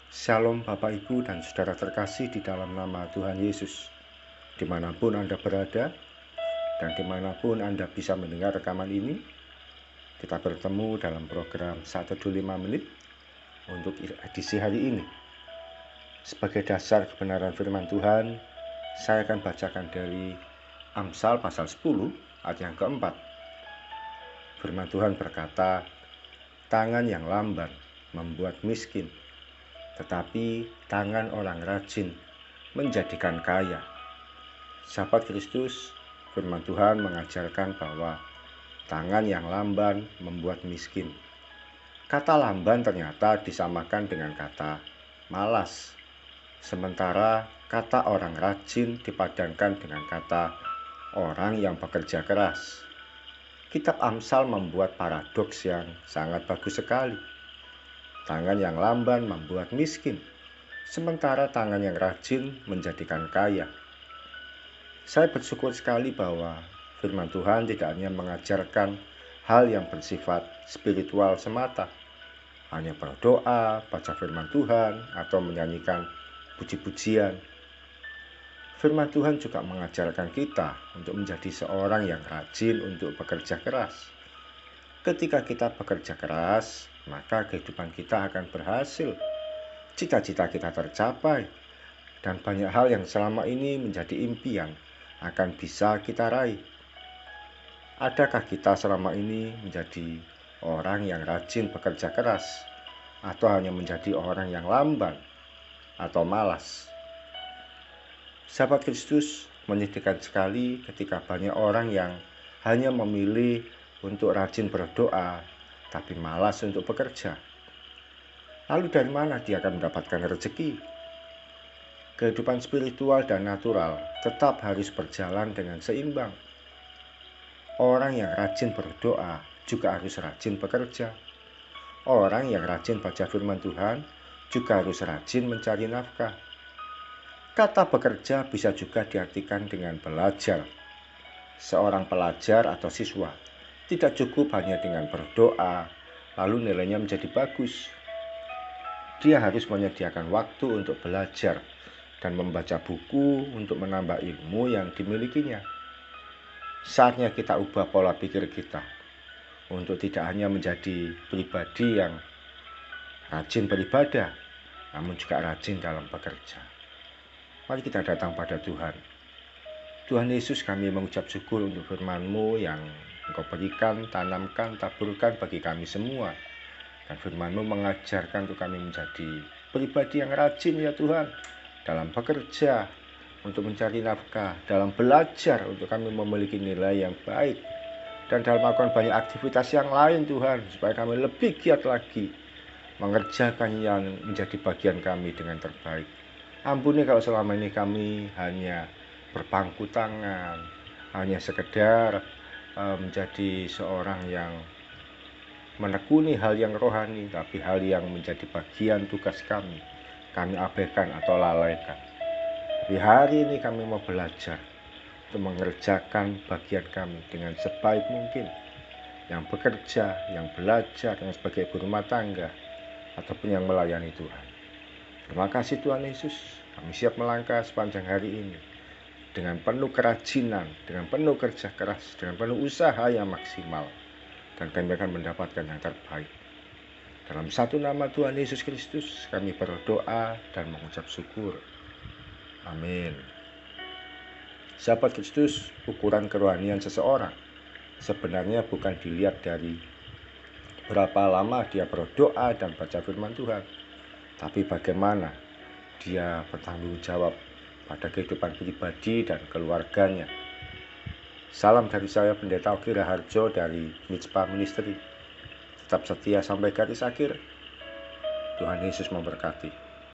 Shalom Bapak Ibu dan Saudara terkasih di dalam nama Tuhan Yesus. Dimanapun Anda berada dan dimanapun Anda bisa mendengar rekaman ini, kita bertemu dalam program 125 menit untuk edisi hari ini. Sebagai dasar kebenaran firman Tuhan, saya akan bacakan dari Amsal pasal 10 ayat yang keempat. Firman Tuhan berkata, tangan yang lamban membuat miskin, tetapi tangan orang rajin menjadikan kaya. Sahabat Kristus, firman Tuhan mengajarkan bahwa tangan yang lamban membuat miskin. Kata lamban ternyata disamakan dengan kata malas, sementara kata orang rajin dipadankan dengan kata orang yang bekerja keras. Kitab Amsal membuat paradoks yang sangat bagus sekali. Tangan yang lamban membuat miskin, sementara tangan yang rajin menjadikan kaya. Saya bersyukur sekali bahwa firman Tuhan tidak hanya mengajarkan hal yang bersifat spiritual semata, hanya berdoa, baca firman Tuhan, atau menyanyikan puji-pujian. Firman Tuhan juga mengajarkan kita untuk menjadi seorang yang rajin untuk bekerja keras. Ketika kita bekerja keras, maka kehidupan kita akan berhasil, cita-cita kita tercapai, dan banyak hal yang selama ini menjadi impian akan bisa kita raih. Adakah kita selama ini menjadi orang yang rajin bekerja keras, atau hanya menjadi orang yang lamban atau malas? Sahabat Kristus, menyedihkan sekali ketika banyak orang yang hanya memilih untuk rajin berdoa, tapi malas untuk bekerja. Lalu dari mana dia akan mendapatkan rezeki? Kehidupan spiritual dan natural tetap harus berjalan dengan seimbang. Orang yang rajin berdoa juga harus rajin bekerja. Orang yang rajin baca firman Tuhan juga harus rajin mencari nafkah. Kata bekerja bisa juga diartikan dengan belajar. Seorang pelajar atau siswa tidak cukup hanya dengan berdoa, lalu nilainya menjadi bagus. Dia harus menyediakan waktu untuk belajar dan membaca buku untuk menambah ilmu yang dimilikinya. Saatnya kita ubah pola pikir kita untuk tidak hanya menjadi pribadi yang rajin beribadah, namun juga rajin dalam bekerja. Mari kita datang pada Tuhan. Tuhan Yesus, kami mengucap syukur untuk firman-Mu yang Engkau berikan, tanamkan, taburkan bagi kami semua. Dan firman-Mu mengajarkan untuk kami menjadi pribadi yang rajin ya Tuhan, dalam bekerja, untuk mencari nafkah, dalam belajar untuk kami memiliki nilai yang baik, dan dalam melakukan banyak aktivitas yang lain Tuhan, supaya kami lebih giat lagi mengerjakan yang menjadi bagian kami dengan terbaik. Ampuni kalau selama ini kami hanya berpangku tangan, hanya sekedar menjadi seorang yang menekuni hal yang rohani, tapi hal yang menjadi bagian tugas kami abaikan atau lalaikan. Tapi hari ini kami mau belajar untuk mengerjakan bagian kami dengan sebaik mungkin, yang bekerja, yang belajar, yang sebagai ibu rumah tangga, ataupun yang melayani Tuhan. Terima kasih Tuhan Yesus, kami siap melangkah sepanjang hari ini dengan penuh kerajinan, dengan penuh kerja keras, dengan penuh usaha yang maksimal, dan kami akan mendapatkan yang terbaik. Dalam satu nama Tuhan Yesus Kristus, kami berdoa dan mengucap syukur. Amin. Sahabat Kristus, ukuran kerohanian seseorang sebenarnya bukan dilihat dari berapa lama dia berdoa dan baca firman Tuhan, tapi bagaimana dia bertanggung jawab pada kehidupan pribadi dan keluarganya. Salam dari saya, Pendeta Ogi Raharjo dari Mitspa Ministry. Tetap setia sampai garis akhir. Tuhan Yesus memberkati.